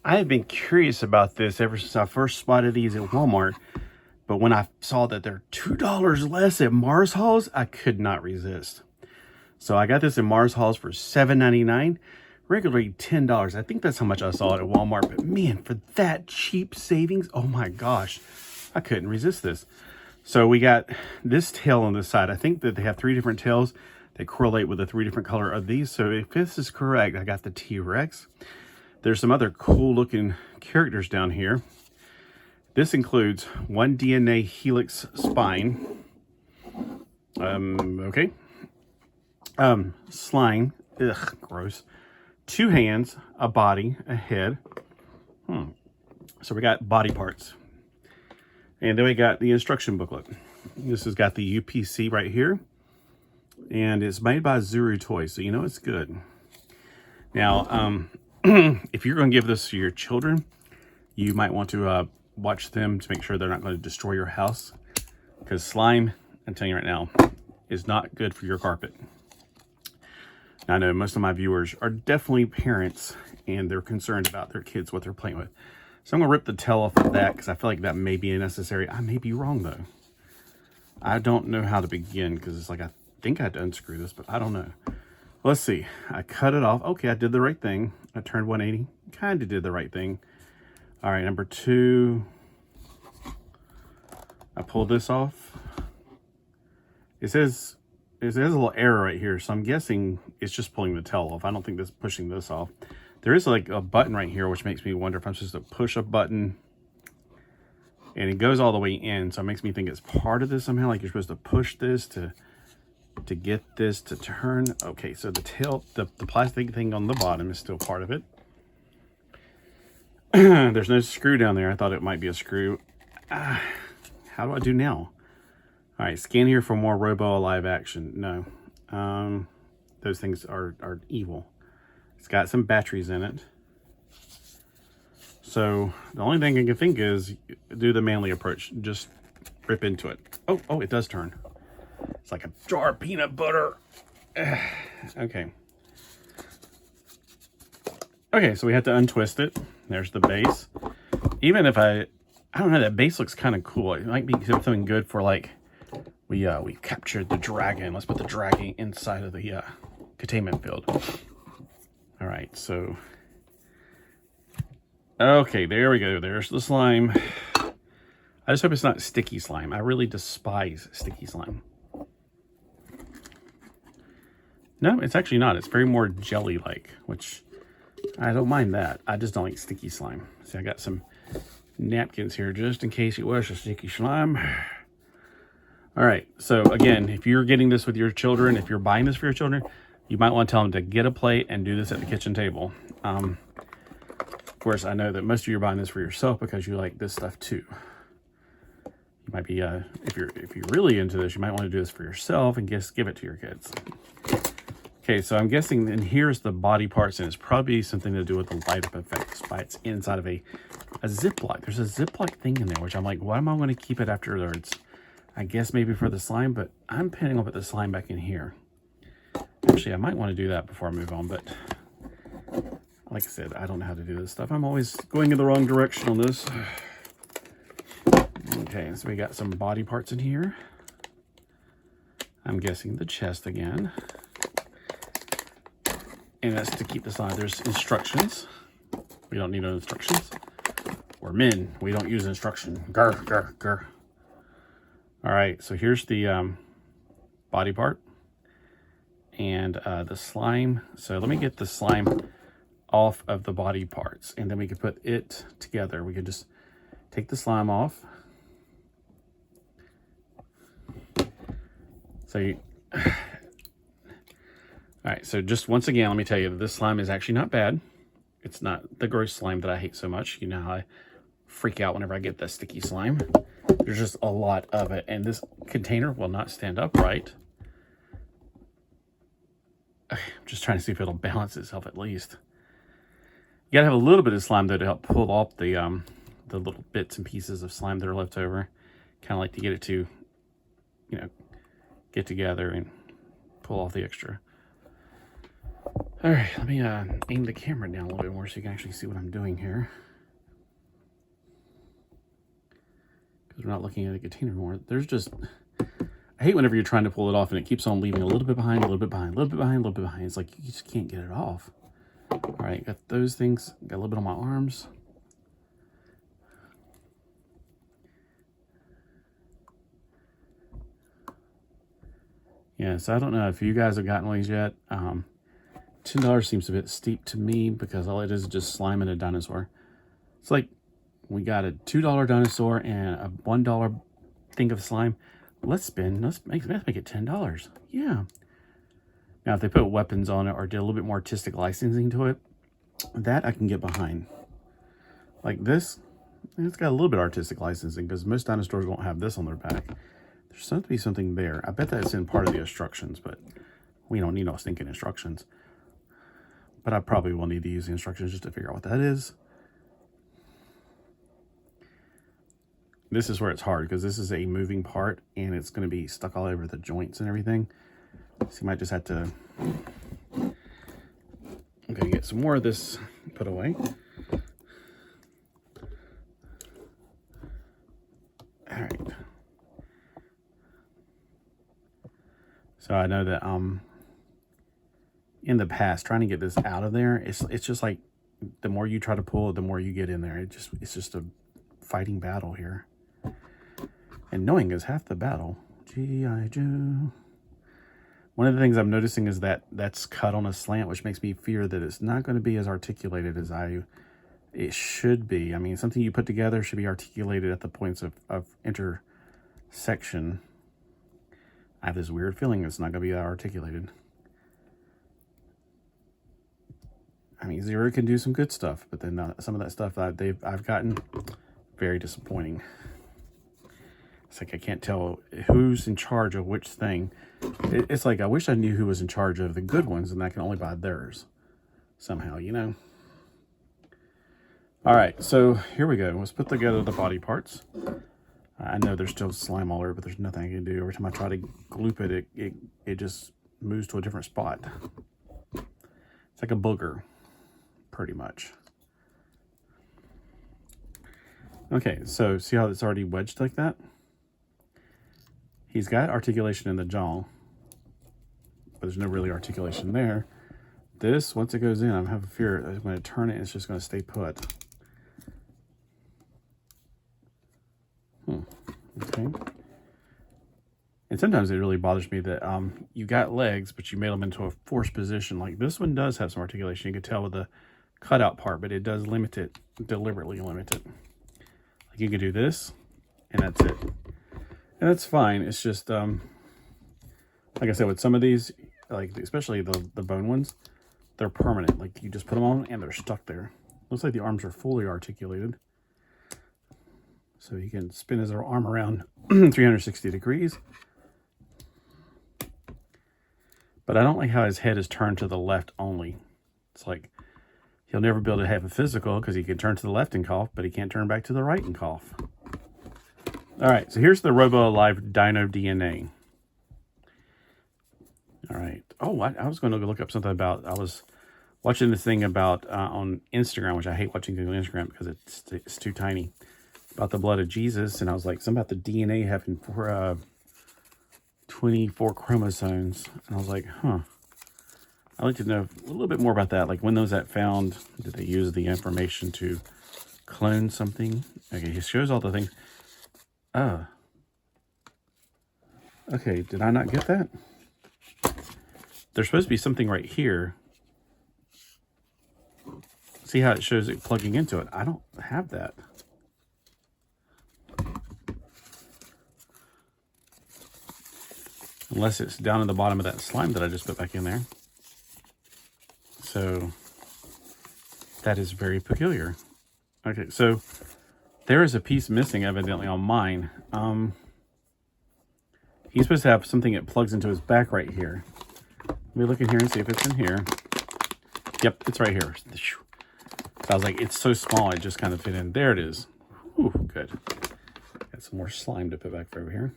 I have been curious about this ever since I first spotted these at Walmart. But when I saw that they're $2 less at Mars Halls, I could not resist. So I got this at Mars Halls for $7.99, regularly $10. I think that's how much I saw it at Walmart. But man, for that cheap savings, oh my gosh, I couldn't resist this. So we got this tail on this side. I think that they have 3 different tails. They correlate with the 3 different color of these. So if this is correct, I got the T-Rex. There's some other cool looking characters down here. This includes 1 DNA helix spine. Okay. Slime. Ugh, gross. 2 hands, a body, a head. So we got body parts. And then we got the instruction booklet. This has got the UPC right here. And it's made by Zuru Toys, so you know it's good. Now, if you're going to give this to your children, you might want to watch them to make sure they're not going to destroy your house. Because slime, I'm telling you right now, is not good for your carpet. Now, I know most of my viewers are definitely parents, and they're concerned about their kids, what they're playing with. So I'm going to rip the tail off of that, because I feel like that may be necessary. I may be wrong, though. I don't know how to begin, because it's like I think I had to unscrew this, but I don't know. Let's see. I cut it off. Okay, I did the right thing. I turned 180. Kind of did the right thing. All right, number 2. I pulled this off. It says a little error right here, so I'm guessing it's just pulling the tail off. I don't think that's pushing this off. There is like a button right here, which makes me wonder if I'm supposed to push a button. And it goes all the way in, so it makes me think it's part of this somehow. Like you're supposed to push this to get this to turn. Okay, so the tail, the plastic thing on the bottom is still part of it. There's no screw down there. I thought it might be a screw. How do I do now? All right, scan here for more Robo live action. No, those things are evil. It's got some batteries in it. So the only thing I can think is do the manly approach. Just rip into it. Oh, it does turn. It's like a jar of peanut butter. Okay. Okay, so we have to untwist it. There's the base. Even if I don't know, that base looks kind of cool. It might be something good for like, we captured the dragon. Let's put the dragon inside of the containment field. All right, so. Okay, there we go. There's the slime. I just hope it's not sticky slime. I really despise sticky slime. No, it's actually not. It's very more jelly-like, which I don't mind that. I just don't like sticky slime. See, I got some napkins here just in case it was a sticky slime. All right, so again, if you're getting this with your children, if you're buying this for your children, you might want to tell them to get a plate and do this at the kitchen table. Of course, I know that most of you are buying this for yourself because you like this stuff too. You might be, if you're really into this, you might want to do this for yourself and just give it to your kids. Okay, so I'm guessing, and here's the body parts, and it's probably something to do with the light up effect. That's why it's inside of a Ziploc. There's a Ziploc thing in there, which I'm like, why am I going to keep it afterwards? I guess maybe for the slime, but I'm planning on putting the slime back in here. Actually, I might want to do that before I move on, but like I said, I don't know how to do this stuff. I'm always going in the wrong direction on this. Okay, so we got some body parts in here. I'm guessing the chest again. And that's to keep this on. There's instructions. We don't need no instructions. We're men. We don't use instruction. Grr, grr, grr. All right, so here's the body part. And the slime. So let me get the slime off of the body parts. And then we can put it together. We can just take the slime off. So you... All right, so just once again, let me tell you that this slime is actually not bad. It's not the gross slime that I hate so much. You know how I freak out whenever I get that sticky slime. There's just a lot of it, and this container will not stand upright. I'm just trying to see if it'll balance itself at least. You gotta have a little bit of slime though to help pull off the little bits and pieces of slime that are left over. Kind of like to get it to, you know, get together and pull off the extra. All right, let me aim the camera down a little bit more so you can actually see what I'm doing here. Because we're not looking at a container anymore. There's just, I hate whenever you're trying to pull it off and it keeps on leaving a little bit behind, a little bit behind, a little bit behind, a little bit behind. It's like you just can't get it off. All right, got those things, got a little bit on my arms. Yeah, so I don't know if you guys have gotten one of these yet. $10 seems a bit steep to me because all it is just slime and a dinosaur. It's like we got a $2 dinosaur and a $1 thing of slime. Let's make it $10. Yeah. Now, if they put weapons on it or did a little bit more artistic licensing to it, that I can get behind. Like this, it's got a little bit of artistic licensing because most dinosaurs won't have this on their back. There's supposed to be something there. I bet that's in part of the instructions, but we don't need no stinking instructions. But I probably will need to use the instructions just to figure out what that is. This is where it's hard because this is a moving part and it's going to be stuck all over the joints and everything. So you might just have to... Okay, get some more of this put away. All right. So I know that in the past, trying to get this out of there, it's just like the more you try to pull it, the more you get in there. It's just a fighting battle here. And knowing is half the battle. G.I. Joe. One of the things I'm noticing is that that's cut on a slant, which makes me fear that it's not going to be as articulated as it should be. I mean, something you put together should be articulated at the points of intersection. I have this weird feeling it's not going to be that articulated. I mean, Zuru can do some good stuff, but then some of that stuff that I've gotten, very disappointing. It's like I can't tell who's in charge of which thing. It's like I wish I knew who was in charge of the good ones, and I can only buy theirs somehow, you know? All right, so here we go. Let's put together the body parts. I know there's still slime all over, but there's nothing I can do. Every time I try to gloop it, it just moves to a different spot. It's like a booger, pretty much. Okay, so see how it's already wedged like that? He's got articulation in the jaw, but there's no really articulation there. This, once it goes in, I have a fear I'm going to turn it, it's just going to stay put. Okay. And sometimes it really bothers me that you got legs, but you made them into a forced position. Like this one does have some articulation. You can tell with the cutout part, but it does limit it, deliberately limit it. Like you can do this, and that's it. And that's fine. It's just, like I said, with some of these, like especially the bone ones, they're permanent. Like you just put them on and they're stuck there. Looks like the arms are fully articulated. So he can spin his arm around 360 degrees. But I don't like how his head is turned to the left only. It's like he'll never be able to have a physical because he can turn to the left and cough, but he can't turn back to the right and cough. All right, so here's the Robo Alive Dino DNA. All right. Oh, I was going to look up something about, I was watching this thing about on Instagram, which I hate watching things on Instagram because it's too tiny, about the blood of Jesus. And I was like, something about the DNA having 24 chromosomes. And I was like, huh. I'd like to know a little bit more about that. Like when those that found, did they use the information to clone something? Okay, he shows all the things. Okay, did I not get that? There's supposed to be something right here. See how it shows it plugging into it? I don't have that. Unless it's down in the bottom of that slime that I just put back in there. So that is very peculiar. Okay, so there is a piece missing evidently on mine. He's supposed to have something that plugs into his back right here. Let me look in here and see if it's in here. Yep, it's right here. So I was like, it's so small, it just kind of fit in. There it is. Ooh, good. Got some more slime to put back over here.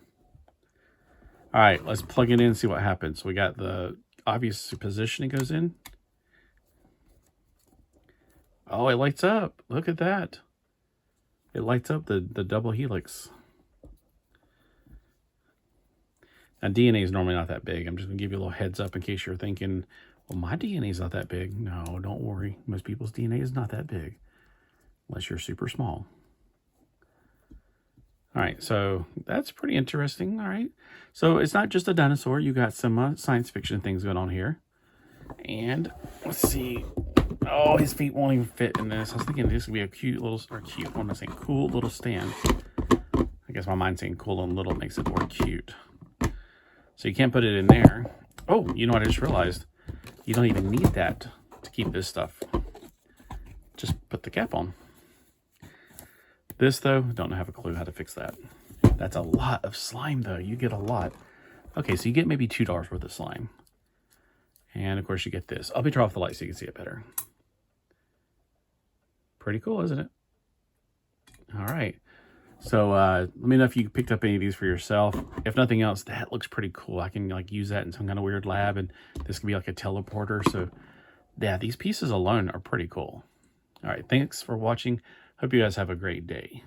All right, let's plug it in and see what happens. So we got the obvious position it goes in. Oh, it lights up. Look at that. It lights up the double helix. Now, DNA is normally not that big. I'm just going to give you a little heads up in case you're thinking, well, my DNA is not that big. No, don't worry. Most people's DNA is not that big unless you're super small. All right, so that's pretty interesting. All right, so it's not just a dinosaur. You got some science fiction things going on here. And let's see. Oh, his feet won't even fit in this. I was thinking this would be a cute little, or cute, what am I saying? Cool little stand. I guess my mind's saying cool and little makes it more cute. So you can't put it in there. Oh, you know what I just realized? You don't even need that to keep this stuff. Just put the cap on. This, though, don't have a clue how to fix that. That's a lot of slime, though. You get a lot. Okay, so you get maybe $2 worth of slime. And, of course, you get this. I'll be turning off the light so you can see it better. Pretty cool, isn't it? All right. So let me know if you picked up any of these for yourself. If nothing else, that looks pretty cool. I can like use that in some kind of weird lab, and this can be like a teleporter. So yeah, these pieces alone are pretty cool. All right, thanks for watching. Hope you guys have a great day.